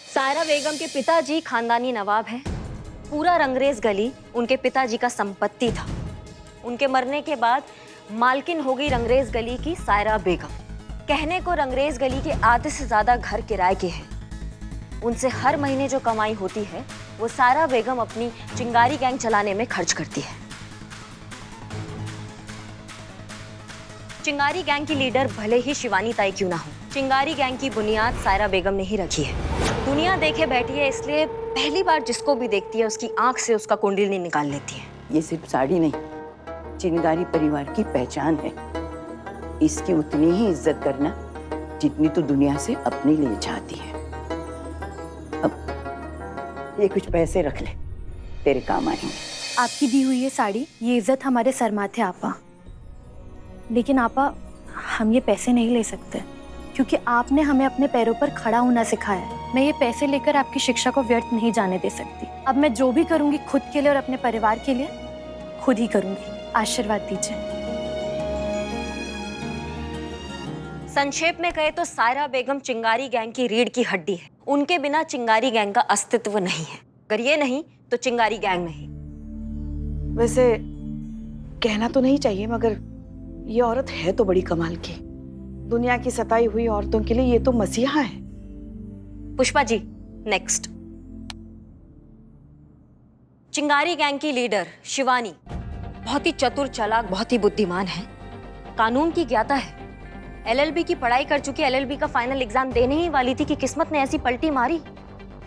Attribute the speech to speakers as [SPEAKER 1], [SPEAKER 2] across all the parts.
[SPEAKER 1] सायरा बेगम के पिताजी खानदानी नवाब हैं। पूरा रंगरेज गली उनके पिताजी का संपत्ति था। उनके मरने के बाद मालकिन हो गई रंगरेज गली की सायरा बेगम। कहने को रंगरेज गली के आधे से ज्यादा घर किराए के हैं। उनसे हर महीने जो कमाई होती है वो सायरा बेगम अपनी चिंगारी गैंग चलाने में खर्च करती है। चिंगारी गैंग की लीडर भले ही शिवानी ताई क्यों ना हो, चिंगारी गैंग की बुनियाद सायरा बेगम ने ही रखी है। दुनिया देखे बैठी है, इसलिए पहली बार जिसको भी देखती है उसकी आंख से उसका कुंडली निकाल लेती है।
[SPEAKER 2] ये सिर्फ साड़ी नहीं, चिंगारी परिवार की पहचान है। इसकी उतनी ही इज्जत करना जितनी तू दुनिया से अपने लिए चाहती है। अब ये कुछ पैसे रख ले, तेरे काम आएंगे।
[SPEAKER 3] आपकी दी हुई ये साड़ी, ये इज्जत हमारे सर माथे आपा। लेकिन आपा, हम ये पैसे नहीं ले सकते क्योंकि आपने हमें अपने पैरों पर खड़ा होना सिखाया है। मैं ये पैसे लेकर आपकी शिक्षा को व्यर्थ नहीं जाने दे सकती। अब मैं जो भी करूंगी खुद के लिए और अपने परिवार के लिए खुद ही करूंगी। आशीर्वाद दीजिए।
[SPEAKER 1] संक्षेप में कहे तो सायरा बेगम चिंगारी गैंग की रीढ़ की हड्डी है। उनके बिना चिंगारी गैंग का अस्तित्व नहीं है। अगर ये नहीं तो चिंगारी गैंग नहीं।
[SPEAKER 4] वैसे कहना तो नहीं चाहिए, मगर ये औरत है तो बड़ी कमाल की। दुनिया की सताई हुई औरतों के लिए ये तो मसीहा है।
[SPEAKER 1] पुष्पा जी, नेक्स्ट। चिंगारी गैंग की लीडर शिवानी बहुत ही चतुर, चालाक, बहुत ही बुद्धिमान है। कानून की ज्ञाता है। एलएलबी की पढ़ाई कर चुकी। एलएलबी का फाइनल एग्जाम देने ही वाली थी कि किस्मत ने ऐसी पलटी मारी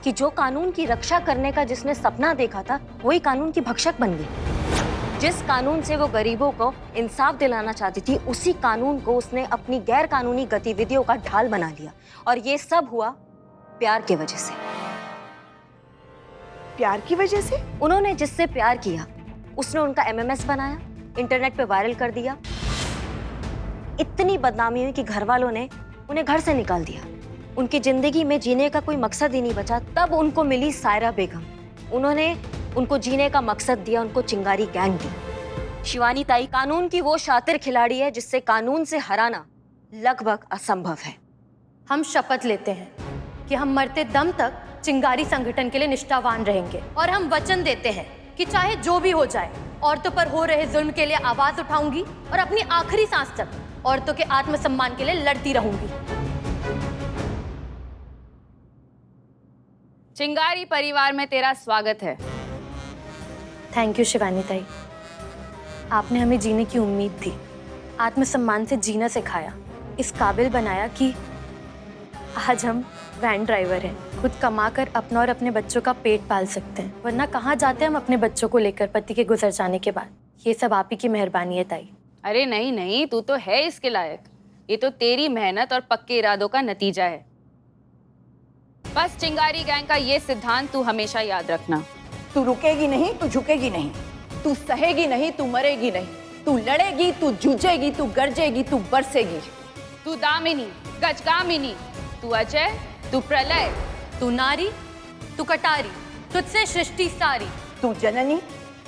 [SPEAKER 1] कि जो कानून की रक्षा करने का जिसने सपना देखा था वही कानून की भक्षक बन गई। जिस कानून से वो गरीबों को इंसाफ दिलाना चाहती थी, उसी कानून को उसने अपनी गैर कानूनी गतिविधियों का ढाल बना लिया। और ये सब हुआ प्यार की वजह से।
[SPEAKER 4] प्यार की वजह से?
[SPEAKER 1] उन्होंने जिससे प्यार किया उसने उनका एमएमएस बनाया, इंटरनेट पे वायरल कर दिया। इतनी बदनामी हुई कि घर वालों ने उन्हें घर से निकाल दिया। उनकी जिंदगी में जीने का कोई मकसद ही नहीं बचा। तब उनको मिली सायरा बेगम। उन्होंने उनको जीने का मकसद दिया, उनको चिंगारी गैंग दी। शिवानी ताई कानून की वो शातिर खिलाड़ी है जिससे कानून से हराना लगभग असंभव है।
[SPEAKER 3] हम शपथ लेते हैं कि हम मरते दम तक चिंगारी संगठन के लिए निष्ठावान रहेंगे और हम वचन देते हैं कि चाहे जो भी हो जाए, औरतों पर हो रहे जुल्म के लिए आवाज उठाऊंगी और अपनी आखिरी सांस तक औरतों के आत्मसम्मान के लिए लड़ती रहूंगी।
[SPEAKER 5] चिंगारी परिवार में तेरा स्वागत है।
[SPEAKER 3] थैंक यू शिवानी ताई। आपने हमें जीने की उम्मीद दी, आत्मसम्मान से जीना सिखाया, इस काबिल बनाया कि आज हम वैन ड्राइवर हैं, खुद कमाकर अपना और अपने बच्चों का पेट पाल सकते हैं। वरना कहाँ जाते हम अपने बच्चों को लेकर पति के गुजर जाने के बाद। ये सब आप ही की मेहरबानी है ताई।
[SPEAKER 5] अरे नहीं नहीं, तू तो है इसके लायक। ये तो तेरी मेहनत और पक्के इरादों का नतीजा है। बस चिंगारी गैंग का ये सिद्धांत तू हमेशा याद रखना।
[SPEAKER 2] तू रुकेगी नहीं, तू झुकेगी नहीं,
[SPEAKER 6] तू सहेगी नहीं, तू मरेगी नहीं, तू लड़ेगी, तू जूझेगी, तू गरजेगी, तू बरसेगी।
[SPEAKER 5] तू दामिनी, गजगामिनी, तू अजय, तू प्रलय,
[SPEAKER 3] तू नारी, तू कटारी, तुझसे सृष्टि सारी।
[SPEAKER 2] तू जननी,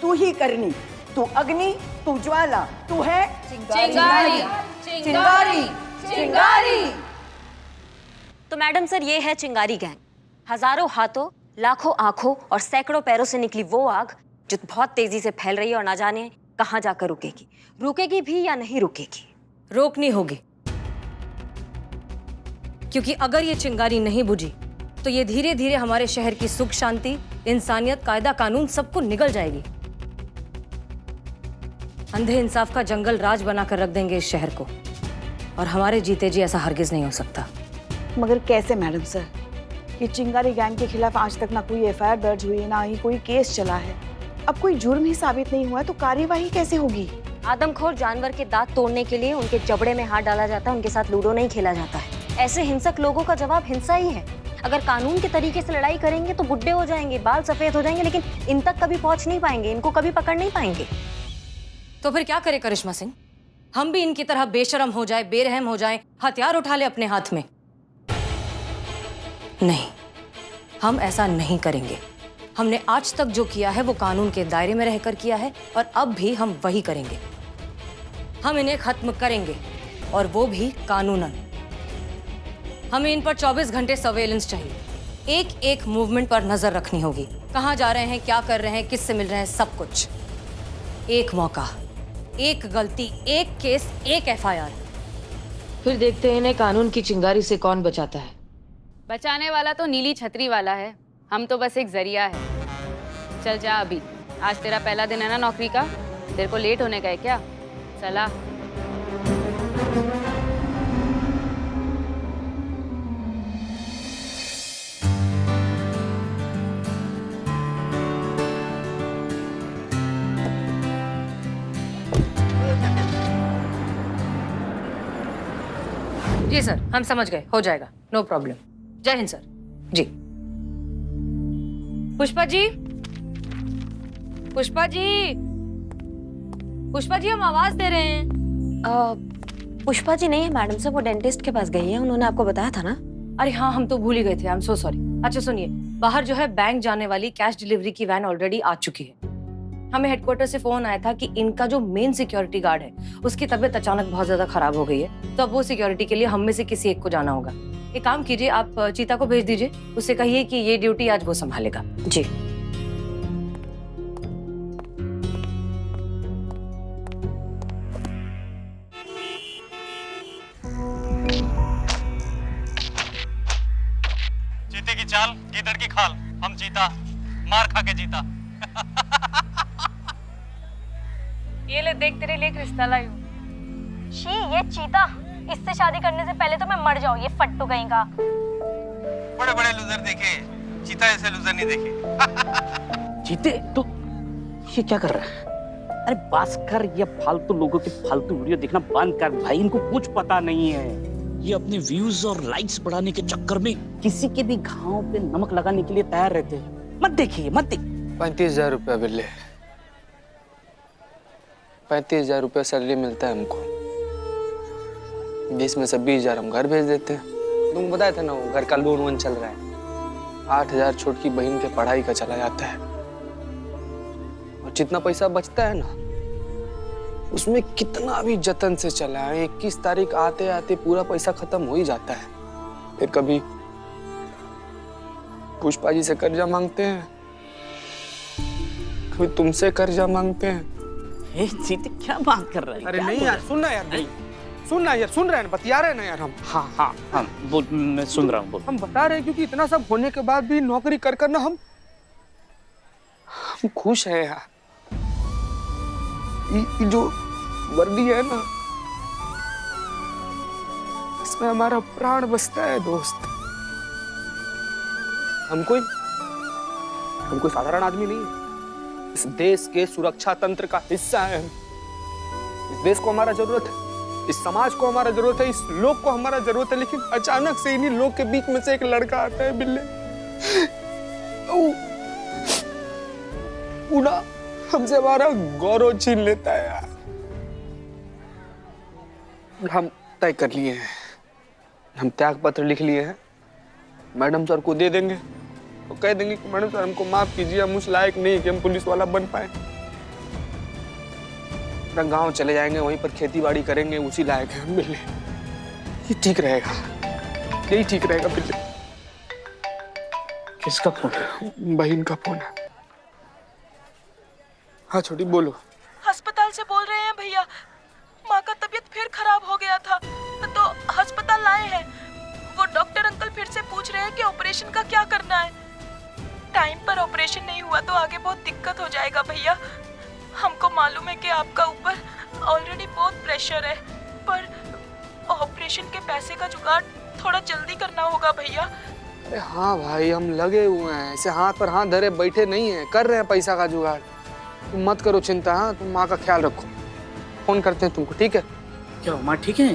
[SPEAKER 2] तू ही करनी, तू अग्नि, तू ज्वाला, तू है
[SPEAKER 5] चिंगारी, चिंगारी, चिंगारी।
[SPEAKER 1] तो मैडम सर, ये है चिंगारी गैंग। हजारों हाथों, लाखों आंखों और सैकड़ों पैरों से निकली वो आग जो बहुत तेजी से फैल रही है और ना जाने कहां जाकर रुकेगी। रुकेगी भी या नहीं रुकेगी?
[SPEAKER 7] रोकनी होगी, क्योंकि अगर ये चिंगारी नहीं बुझी तो ये धीरे धीरे हमारे शहर की सुख शांति, इंसानियत, कायदा कानून सबको निगल जाएगी। अंधे इंसाफ का जंगल राज बनाकर रख देंगे इस शहर को, और हमारे जीते जी ऐसा हरगिज नहीं हो सकता।
[SPEAKER 4] मगर कैसे मैडम सर? ये चिंगारी गैंग के खिलाफ आज तक ना कोई एफआईआर दर्ज हुई है, ना ही कोई केस चला है। अब कोई जुर्म ही साबित नहीं हुआ है तो कार्यवाही कैसे होगी?
[SPEAKER 1] आदमखोर जानवर के दांत तोड़ने के लिए उनके जबड़े में हाथ डाला जाता है, उनके साथ लूडो नहीं खेला जाता है। ऐसे हिंसक लोगों का जवाब हिंसा ही है। अगर कानून के तरीके से लड़ाई करेंगे तो बुड्ढे हो जाएंगे, बाल सफेद हो जाएंगे, लेकिन इन तक कभी पहुंच नहीं पाएंगे, इनको कभी पकड़ नहीं पाएंगे।
[SPEAKER 7] तो फिर क्या करे करिश्मा सिंह? हम भी इनकी तरह बेशरम हो जाए, बेरहम हो जाए, हथियार उठा ले अपने हाथ में? नहीं, हम ऐसा नहीं करेंगे। हमने आज तक जो किया है वो कानून के दायरे में रहकर किया है, और अब भी हम वही करेंगे। हम इन्हें खत्म करेंगे, और वो भी कानूनन। हमें इन पर 24 घंटे सर्वेलेंस चाहिए। एक एक मूवमेंट पर नजर रखनी होगी। कहाँ जा रहे हैं, क्या कर रहे हैं, किससे मिल रहे हैं, सब कुछ। एक मौका, एक गलती, एक केस, एक एफआईआर।
[SPEAKER 8] फिर देखते हैं इन्हें कानून की चिंगारी से कौन बचाता है।
[SPEAKER 5] बचाने वाला तो नीली छतरी वाला है, हम तो बस एक जरिया है। चल जा अभी, आज तेरा पहला दिन है ना नौकरी का, तेरे को लेट होने का है क्या? चला।
[SPEAKER 7] जी सर, हम समझ गए, हो जाएगा, नो प्रॉब्लम। जय हिंद सर। जी। पुष्पा जी, पुष्पा जी, पुष्पा जी, हम आवाज दे रहे हैं।
[SPEAKER 1] पुष्पा जी नहीं है मैडम से, वो डेंटिस्ट के पास गई है, उन्होंने आपको बताया था ना।
[SPEAKER 7] अरे हाँ, हम तो भूल ही गए थे, आई एम सो सॉरी। अच्छा सुनिए, बाहर जो है बैंक जाने वाली कैश डिलीवरी की वैन ऑलरेडी आ चुकी है। हमें हेडक्वार्टर से फोन आया था कि इनका जो मेन सिक्योरिटी गार्ड है उसकी तबीयत अचानक बहुत ज्यादा खराब हो गई है, तो अब वो सिक्योरिटी के लिए हम में से किसी एक को जाना होगा। एक काम कीजिए, आप चीता को भेज दीजिए, उससे कहिए कि ये ड्यूटी आज वो संभालेगा।
[SPEAKER 1] जी।
[SPEAKER 9] चीते की चाल, गीदड़ की खाल, हम चीता मार खा के जीता।
[SPEAKER 3] ये ले देख, तेरे लिए रिश्ता लाई हूँ।
[SPEAKER 10] शी, ये चीता, इससे शादी करने से पहले तो मैं मर जाऊं, ये फट्टू कहीं का।
[SPEAKER 9] बड़े बड़े लूजर देखे, चीता ऐसे लूजर नहीं देखे।
[SPEAKER 11] चीते तो ये क्या कर रहा है? अरे बस कर, ये फालतू लोगों की फालतू वीडियो देखना बंद कर भाई, इनको कुछ पता नहीं है। ये अपने व्यूज और लाइक्स बढ़ाने के चक्कर में किसी के भी घाव पे नमक लगाने के लिए तैयार रहते हैं। मत देखिए, मत देखिए।
[SPEAKER 12] 35,000 रुपया बिल्ले, 35,000 रुपया सैलरी मिलता है हमको, 20 में से 20,000 हम घर भेज देते हैं। तुमको बताया था ना, वो घर का लोन वोन चल रहा है। 8,000 छोटकी बहन के पढ़ाई का चला जाता है, और जितना पैसा बचता है ना, उसमें कितना भी जतन से चला है, 21 तारीख आते आते पूरा पैसा खत्म हो ही जाता है। फिर कभी पुष्पा जी से कर्जा मांगते हैं, कभी तुमसे कर्जा मांगते हैं।
[SPEAKER 11] चीते क्या बात कर रहा है?
[SPEAKER 12] अरे नहीं यार, सुनना यार, नहीं सुनना यार, सुन रहे हैं, बतिया रहे हैं ना यार हम।
[SPEAKER 11] हाँ हाँ हाँ, बोल, मैं सुन रहा हूँ, बोल।
[SPEAKER 12] हम बता रहे हैं क्योंकि इतना सब होने के बाद भी नौकरी कर कर ना हम खुश हैं यार। ये जो वर्दी है ना, इसमें हमारा प्राण बसता है दोस्त। हम कोई साधारण आदमी नहीं है, इस देश के सुरक्षा तंत्र का हिस्सा है हम। इस देश को हमारा जरूरत है, इस समाज को हमारा जरूरत है, इस लोग को हमारा जरूरत है। लेकिन अचानक से इन्हीं लोग के बीच में से एक लड़का आता है बिल्ले, उड़ा हमसे हमारा गौरव छीन लेता है यार। हम तय कर लिए हैं, हम त्याग पत्र लिख लिए हैं, मैडम सर को दे देंगे, तो कह देंगे कि मैडम सर हमको माफ कीजिए, हम उस लायक नहीं कि हम पुलिस वाला बन पाए। अपना गांव चले जाएंगे, वहीं पर खेती बाड़ी करेंगे, उसी लायक है हम बिल्ले। ये ठीक रहेगा, यही ठीक रहेगा बिल्ले।
[SPEAKER 11] किसका फोन है?
[SPEAKER 12] बहन का फोन है। हाँ छोटी बोलो।
[SPEAKER 13] अस्पताल से बोल रहे हैं भैया, माँ का तबीयत फिर खराब हो गया था तो अस्पताल लाए हैं। वो डॉक्टर अंकल फिर से पूछ रहे हैं कि ऑपरेशन का क्या करना है। टाइम पर ऑपरेशन नहीं हुआ तो आगे बहुत दिक्कत हो जाएगा भैया। हमको मालूम है कि आपका ऊपर ऑलरेडी बहुत प्रेशर है, पर ऑपरेशन के पैसे का जुगाड़ थोड़ा जल्दी करना होगा भैया।
[SPEAKER 12] अरे हाँ भाई, हम लगे हुए हैं, ऐसे हाथ पर हाथ धरे बैठे नहीं हैं, कर रहे हैं पैसा का जुगाड़। तुम मत करो चिंता, हाँ तुम माँ का ख्याल रखो, फोन करते हैं तुमको, ठीक है?
[SPEAKER 11] क्या माँ ठीक है?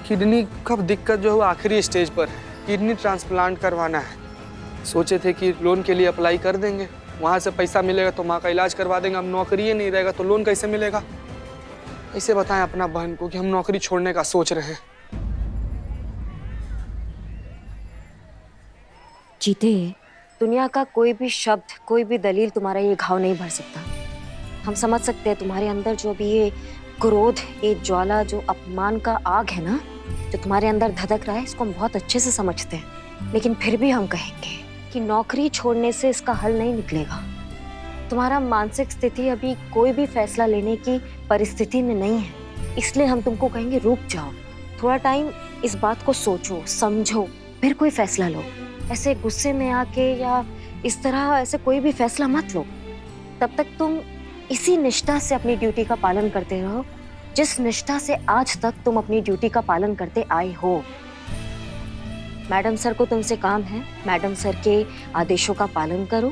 [SPEAKER 12] किडनी का दिक्कत जो है आखिरी स्टेज पर है, किडनी ट्रांसप्लांट करवाना है। सोचे थे कि लोन के लिए अप्लाई कर देंगे, वहाँ से पैसा मिलेगा तो माँ का इलाज करवा देंगे। हम नौकरी ही नहीं रहेगा तो लोन कैसे मिलेगा? कैसे बताएं अपना बहन को कि हम नौकरी छोड़ने का सोच रहे हैं?
[SPEAKER 1] जीते, दुनिया का कोई भी शब्द, कोई भी दलील तुम्हारा ये घाव नहीं भर सकता। हम समझ सकते हैं तुम्हारे अंदर जो भी ये क्रोध, ये ज्वाला, जो अपमान का आग है ना, जो तुम्हारे अंदर धधक रहा है, इसको हम बहुत अच्छे से समझते हैं। लेकिन फिर भी हम कहेंगे कि नौकरी छोड़ने से इसका हल नहीं निकलेगा। तुम्हारा मानसिक स्थिति अभी कोई भी फैसला लेने की परिस्थिति में नहीं है, इसलिए हम तुमको कहेंगे रुक जाओ, थोड़ा टाइम इस बात को सोचो, समझो, फिर कोई फैसला लो। ऐसे गुस्से में आके या इस तरह ऐसे कोई भी फैसला मत लो। तब तक तुम इसी निष्ठा से अपनी ड्यूटी का पालन करते रहो, जिस निष्ठा से आज तक तुम अपनी ड्यूटी का पालन करते आए हो। मैडम सर को तुमसे काम है, मैडम सर के आदेशों का पालन करो।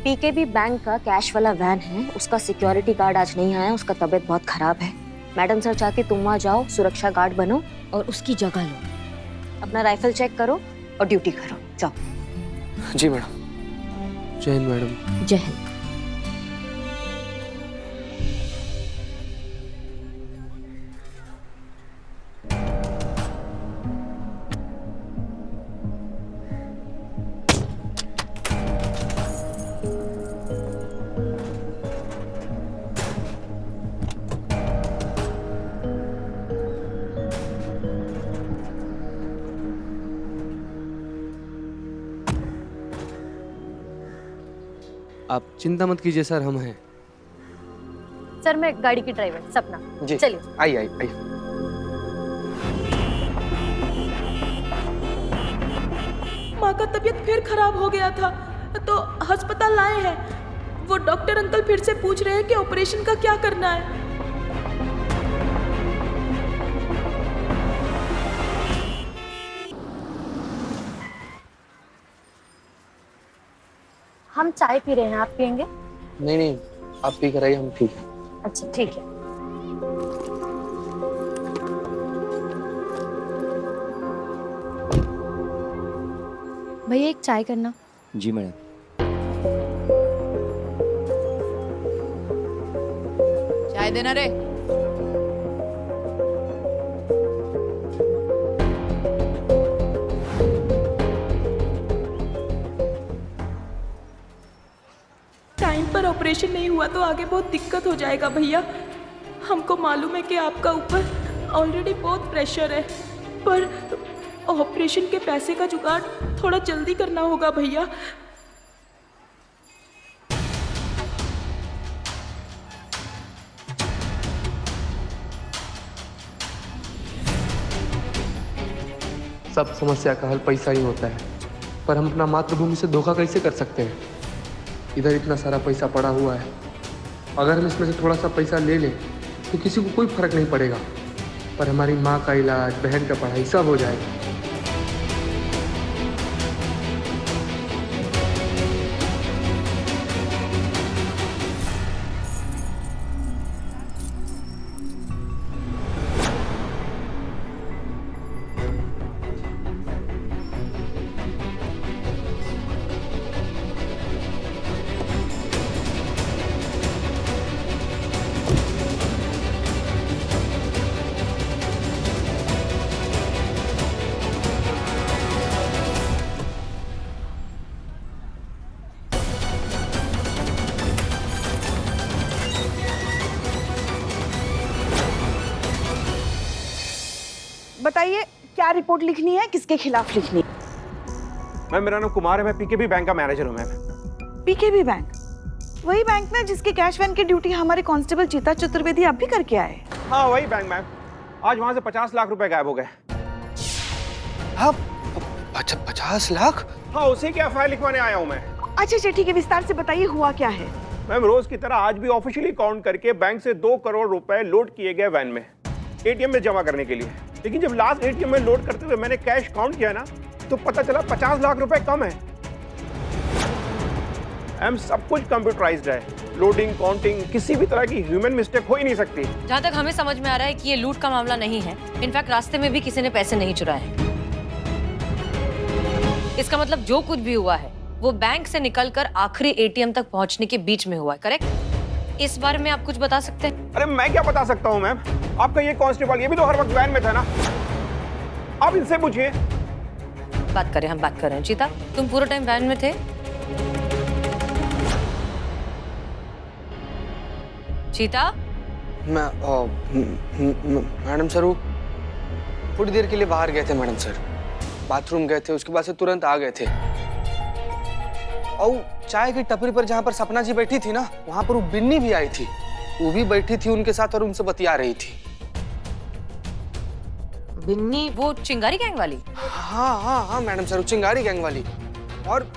[SPEAKER 1] पीकेबी बैंक का कैश वाला वैन है, उसका सिक्योरिटी गार्ड आज नहीं आया, उसका तबीयत बहुत खराब है। मैडम सर चाहते तुम वहाँ जाओ, सुरक्षा गार्ड बनो और उसकी जगह लो। अपना राइफल चेक करो और ड्यूटी करो, जाओ।
[SPEAKER 12] जी मैडम। जय हिंद मैडम।
[SPEAKER 1] जय हिंद।
[SPEAKER 12] आप चिंता मत कीजिए सर, हम हैं।
[SPEAKER 3] सर मैं गाड़ी की ड्राइवर सपना।
[SPEAKER 12] जी
[SPEAKER 3] चलिए।
[SPEAKER 12] आइए आइए आइए।
[SPEAKER 13] माँ का तबीयत फिर खराब हो गया था तो अस्पताल लाए हैं। वो डॉक्टर अंकल फिर से पूछ रहे हैं कि ऑपरेशन का क्या करना है।
[SPEAKER 3] हम चाय पी रहे हैं, आप पियेंगे?
[SPEAKER 12] नहीं नहीं, आप पी कर आइए, हम ठीक है।
[SPEAKER 3] अच्छा ठीक है। भैया एक चाय करना।
[SPEAKER 14] जी मैडम।
[SPEAKER 6] चाय देना रे।
[SPEAKER 13] टाइम पर ऑपरेशन नहीं हुआ तो आगे बहुत दिक्कत हो जाएगा भैया। हमको मालूम है कि आपका ऊपर ऑलरेडी बहुत प्रेशर है, पर ऑपरेशन के पैसे का जुगाड़ थोड़ा जल्दी करना होगा भैया।
[SPEAKER 12] सब समस्या का हल पैसा ही होता है, पर हम अपना मातृभूमि से धोखा कैसे कर सकते हैं? इधर इतना सारा पैसा पड़ा हुआ है, अगर हम इसमें से थोड़ा सा पैसा ले लें तो किसी को कोई फर्क नहीं पड़ेगा, पर हमारी माँ का इलाज, बहन का पढ़ाई सब हो जाएगा।
[SPEAKER 4] बताइए क्या रिपोर्ट लिखनी है, किसके खिलाफ लिखनी है?
[SPEAKER 9] मैम मेरा नाम कुमार है, मैं पीकेबी बैंक का मैनेजर हूँ मैम।
[SPEAKER 4] PKb bank? वही बैंक ना जिसके कैश वैन की ड्यूटी हमारे कांस्टेबल चीता चतुर्वेदी अब भी करके आए।
[SPEAKER 9] हाँ वही बैंक मैम। आज वहाँ से 50 लाख रुपए गायब हो गए।
[SPEAKER 12] हाँ 50 लाख?
[SPEAKER 9] हाँ उसी की एफआईआर लिखवाने आया हूँ मैं।
[SPEAKER 4] अच्छा ठीक है, विस्तार से बताइए हुआ क्या है।
[SPEAKER 9] मैम रोज की तरह आज भी ऑफिशियली काउंट करके बैंक से 2 करोड़ रुपए लोड किए गए वैन में, एटीएम में जमा करने के लिए। लेकिन जब लास्ट एटीएम में लोड करते हुए मैंने कैश काउंट किया ना, तो पता चला 50 लाख रुपए कम है। एम सब कुछ कंप्यूटराइज्ड है, लोडिंग, काउंटिंग, किसी भी तरह की ह्यूमन मिस्टेक हो ही नहीं सकती।
[SPEAKER 7] जहाँ तक हमें समझ में आ रहा है कि ये लूट का मामला नहीं है, इनफैक्ट रास्ते में भी किसी ने पैसे नहीं चुराए हैं। इसका मतलब जो कुछ भी हुआ है वो बैंक से निकलकर आखिरी एटीएम तक पहुंचने के बीच में हुआ है, करेक्ट? इस बारे में आप कुछ बता सकते हैं?
[SPEAKER 9] अरे मैं क्या बता सकता हूँ मैम, आपका ये कांस्टेबल ये भी तो हर वक्त वैन में था ना, आप इनसे पूछिए।
[SPEAKER 7] बात करें, हम बात कर रहे हैं। चीता तुम पूरा टाइम वैन में थे? चीता
[SPEAKER 12] मैडम सर वो थोड़ी देर के लिए बाहर गए थे मैडम सर, बाथरूम गए थे, उसके बाद से तुरंत आ गए थे। और चाय की टपरी पर जहाँ पर सपना जी बैठी थी ना, वहां पर वो बिन्नी भी आई थी, वो भी बैठी थी उनके साथ और उनसे बतिया रही थी।
[SPEAKER 7] बिन्नी वो चिंगारी गैंग वाली?
[SPEAKER 12] हाँ हाँ हाँ मैडम सर, वो चिंगारी गैंग वाली। और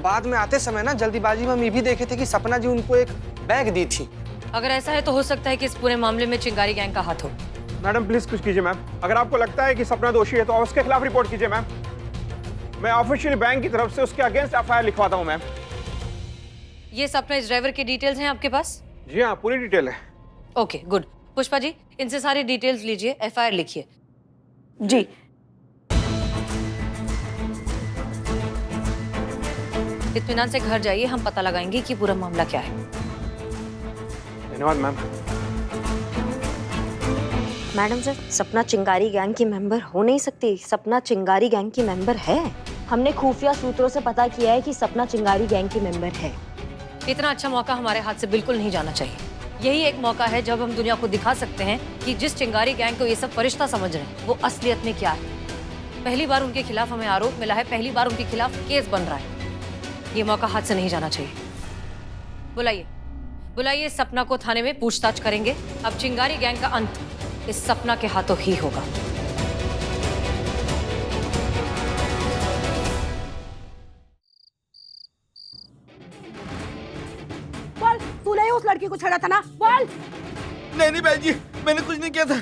[SPEAKER 12] बाद में आते समय ना जल्दीबाजी में हम ये भी देखे थे कि सपना जी उनको एक बैग दी थी।
[SPEAKER 7] अगर ऐसा है तो हो सकता है कि इस पूरे मामले में चिंगारी गैंग का हाथ हो।
[SPEAKER 9] मैडम प्लीज कुछ कीजिए मैम, अगर आपको लगता है कि सपना दोषी है तो उसके खिलाफ रिपोर्ट कीजिए मैम। मैं ऑफिशियल बैंक की तरफ से उसके अगेंस्ट एफआईआर लिखवाता हूँ मैम।
[SPEAKER 7] ये सपना इस ड्राइवर की डिटेल्स हैं आपके पास?
[SPEAKER 9] जी हाँ, पूरी डिटेल है।
[SPEAKER 7] Okay good. पुष्पा जी इनसे सारी डिटेल्स लीजिए, एफआईआर लिखिए।
[SPEAKER 4] जी।
[SPEAKER 7] इत्मीनान से घर जाइए, हम पता लगाएंगे कि पूरा मामला क्या है।
[SPEAKER 9] धन्यवाद मैम।
[SPEAKER 1] मैडम सर, सपना चिंगारी गैंग की मेंबर हो नहीं सकती। सपना चिंगारी गैंग की मेंबर है। हमने खुफिया सूत्रों से पता किया है कि सपना चिंगारी गैंग की मेंबर है।
[SPEAKER 7] इतना अच्छा मौका हमारे हाथ से बिल्कुल नहीं जाना चाहिए। यही एक मौका है जब हम दुनिया को दिखा सकते हैं कि जिस चिंगारी गैंग को ये सब फरिश्ता समझ रहे हैं वो असलियत में क्या है। पहली बार उनके खिलाफ हमें आरोप मिला है, पहली बार उनके खिलाफ केस बन रहा है। ये मौका हाथ से नहीं जाना चाहिए। बुलाइए बुलाइए सपना को थाने में, पूछताछ करेंगे। अब चिंगारी गैंग का अंत इस सपना के हाथों ही होगा।
[SPEAKER 6] बोल, तूने ही उस लड़की को छेड़ा था ना? बोल।
[SPEAKER 12] नहीं नहीं बहन जी, मैंने कुछ नहीं किया था।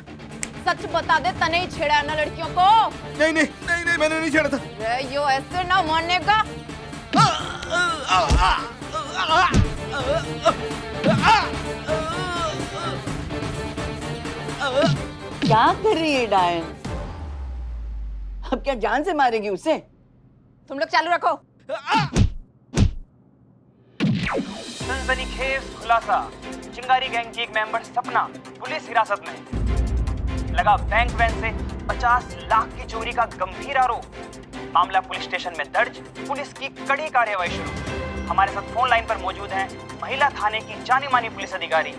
[SPEAKER 6] सच बता दे, तने ही छेड़ा ना लड़कियों को?
[SPEAKER 12] नहीं नहीं नहीं नहीं, मैंने नहीं छेड़ा था।
[SPEAKER 6] यो ऐसे ना मानने का।
[SPEAKER 2] क्या कर रही है डायन? अब क्या जान से मारेगी उसे?
[SPEAKER 6] तुम लोग चालू रखो।
[SPEAKER 14] सनसनीखेज खुलासा, चिंगारी गैंग की एक मेंबर सपना पुलिस हिरासत में। लगा बैंक वैन से 50 लाख की चोरी का गंभीर आरोप। मामला पुलिस स्टेशन में दर्ज, पुलिस की कड़ी कार्यवाही शुरू। हमारे साथ फोन लाइन पर मौजूद हैं महिला थाने की जानी मानी पुलिस अधिकारी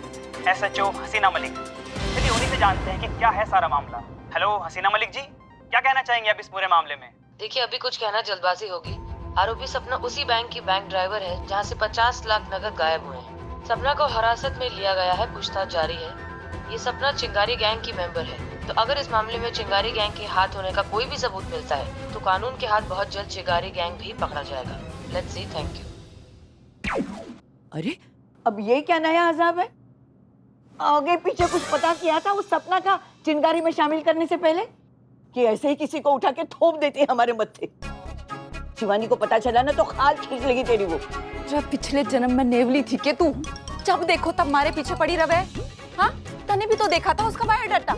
[SPEAKER 14] SHO हसीना मलिक। चलिए उन्हीं से जानते हैं कि क्या है सारा मामला। हेलो हसीना मलिक जी, क्या कहना चाहेंगे आप इस पूरे मामले में?
[SPEAKER 7] देखिए अभी कुछ कहना जल्दबाजी होगी। आरोपी सपना उसी बैंक की बैंक ड्राइवर है जहां से 50 लाख नकद गायब हुए हैं। सपना को हिरासत में लिया गया है, पूछताछ जारी है। ये सपना चिंगारी गैंग की मेंबर है, तो अगर इस मामले में चिंगारी गैंग के हाथ होने का कोई भी सबूत मिलता है तो कानून के हाथ बहुत जल्द चिंगारी गैंग भी पकड़ा जाएगा। Let's see. Thank you.
[SPEAKER 2] अरे अब ये क्या नया अजाब है? आगे पीछे कुछ पता किया था उस सपना का चिंगारी में शामिल करने से पहले, कि ऐसे ही किसी को उठा के थोप देती है हमारे मत्थे? शिवानी को पता चला ना तो खाल खींच लेगी तेरी वो।
[SPEAKER 6] जब पिछले जन्म में नेवली थी के तू, जब देखो तब मारे पीछे पड़ी रवे। हाँ, तने भी तो देखा था उसका बायोडाटा,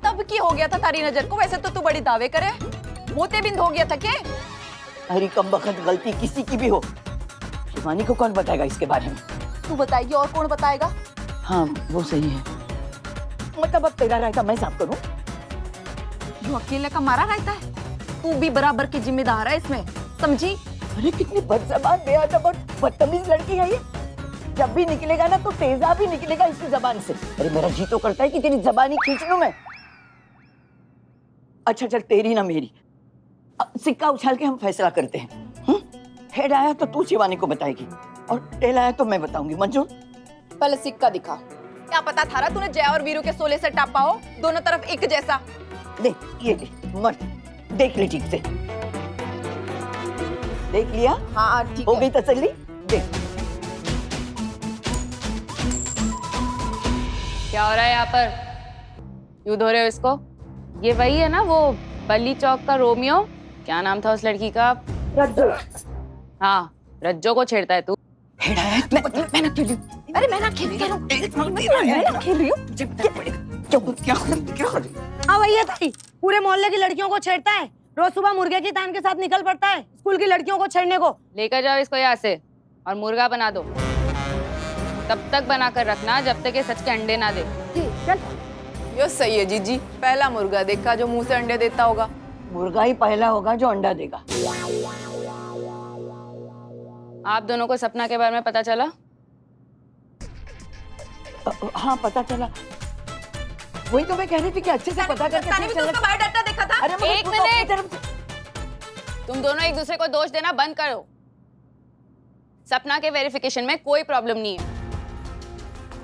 [SPEAKER 6] तब की हो गया था तारी नजर को। वैसे तो तू बड़ी दावे करे, मोते बिंद हो गया था के?
[SPEAKER 2] अरे कम बखत गलती किसी की भी हो, शिवानी को कौन बताएगा इसके बारे में?
[SPEAKER 6] तू बताएगी और कौन बताएगा?
[SPEAKER 2] हाँ वो सही है। मतलब अब तेरा रायता मैं साफ करूं?
[SPEAKER 6] जो अकेले का मारा रहता है, तू भी बराबर की जिम्मेदार है इसमें, समझी?
[SPEAKER 2] अरे कितनी बदजबान, बेअदब और बदतमीज लड़की है ये। जब भी निकलेगा ना तो तेजा भी निकलेगा इसकी जबान से। अरे मेरा जी तो करता है कि तेरी जबानी खींच लूं मैं। अच्छा चल, तेरी ना मेरी, सिक्का उछाल के हम फैसला करते हैं। हेड आया तो तू शिवानी को बताएगी और टेल आया तो मैं बताऊंगी। मंजूर?
[SPEAKER 6] पहले सिक्का दिखा। क्या पता था तूने जय और वीरू के सोले से टापा हो, दोनों तरफ एक जैसा।
[SPEAKER 2] देख ये मत देख ले ठीक से। देख लिया?
[SPEAKER 6] हाँ ठीक
[SPEAKER 2] हो गई तसल्ली? देख
[SPEAKER 5] क्या हो रहा है यहाँ पर? क्यों धो रहे हो इसको? ये वही है ना वो बल्ली चौक का रोमियो? क्या नाम था उस लड़की का?
[SPEAKER 2] रज्जो।
[SPEAKER 5] हाँ, रज्जो को छेड़ता है तू।
[SPEAKER 6] मैं ना खेल रही हूँ। अरे मैं ना खेल रही हूँ। मैं ना खेल रही हूँ।
[SPEAKER 2] क्या
[SPEAKER 10] हाँ भैया ताई, पूरे मोहल्ले की लड़कियों को छेड़ता है। रोज सुबह मुर्गे की तान के साथ निकल पड़ता है स्कूल की लड़कियों को छेड़ने को।
[SPEAKER 5] लेकर जाओ इसको यहाँ से और मुर्गा बना दो। तब तक बना कर रखना जब तक ये सच के अंडे ना दे।
[SPEAKER 6] चल। यो सही है जीजी, पहला मुर्गा देखा जो मुंह से अंडे देता होगा।
[SPEAKER 2] मुर्गा ही पहला होगा जो अंडा देगा।
[SPEAKER 5] आप दोनों को सपना के बारे में पता चला?
[SPEAKER 2] हाँ पता चला। वही तो मैं कह रही थी कि अच्छे से पता करके
[SPEAKER 6] तानी भी तो उसका बायोडाटा देखा था।
[SPEAKER 2] अरे मगर
[SPEAKER 5] एक
[SPEAKER 2] वो तो अपनी
[SPEAKER 5] मिनट।
[SPEAKER 2] तरफ से-
[SPEAKER 5] तुम दोनों एक दूसरे को दोष देना बंद करो। सपना के वेरिफिकेशन में कोई प्रॉब्लम नहीं है।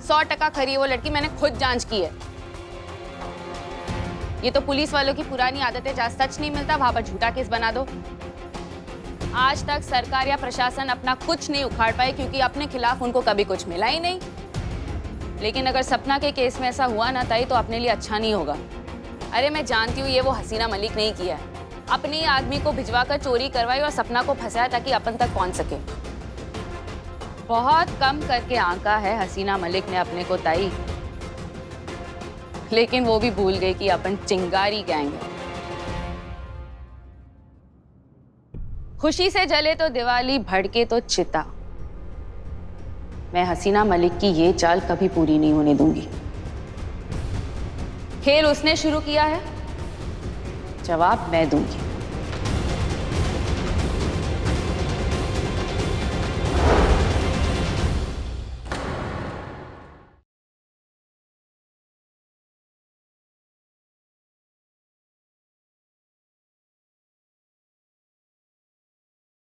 [SPEAKER 5] 100% खरी है वो लड़की, मैंने खुद जांच की है। ये तो पुलिस वालों की पुरानी आदत है, जहां सच नहीं मिलता वहां पर झूठा केस बना दो। आज तक सरकार या प्रशासन अपना कुछ नहीं उखाड़ पाए क्योंकि अपने खिलाफ उनको कभी कुछ मिला ही नहीं। लेकिन अगर सपना के केस में ऐसा हुआ ना ताई, तो अपने लिए अच्छा नहीं होगा। अरे मैं जानती हूँ ये वो हसीना मलिक नहीं किया है, अपने आदमी को भिजवाकर चोरी करवाई और सपना को फंसाया ताकि अपन तक पहुंच सके। बहुत कम करके आंका है हसीना मलिक ने अपने को ताई, लेकिन वो भी भूल गई कि अपन चिंगारी गैंग है। खुशी से जले तो दिवाली, भड़के तो चिता। मैं हसीना मलिक की ये चाल कभी पूरी नहीं होने दूंगी। खेल उसने शुरू किया है, जवाब मैं दूंगी।